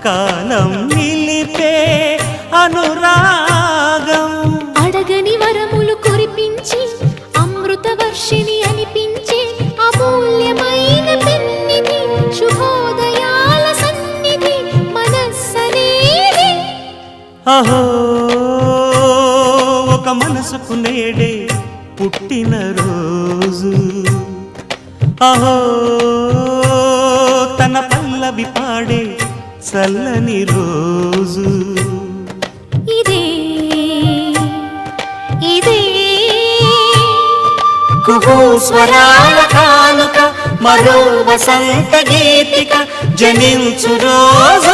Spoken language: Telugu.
కాలం నిలిపే అనురాగం అడగని వరములు కురిపించి అమృత వర్షిణి అనిపించే అమూల్యమైన పెన్నిధి శుభోదయాల సన్నిధి మనస్సనేది అహో ఒక మనసుకు నేడే పుట్టిన రోజు అహో తన పల్లవి పాడే చల్లని రోజు ఇదే ఇదే కుహూ స్వరాల కానుక మరో వసంత గీతిక జనించు రోజు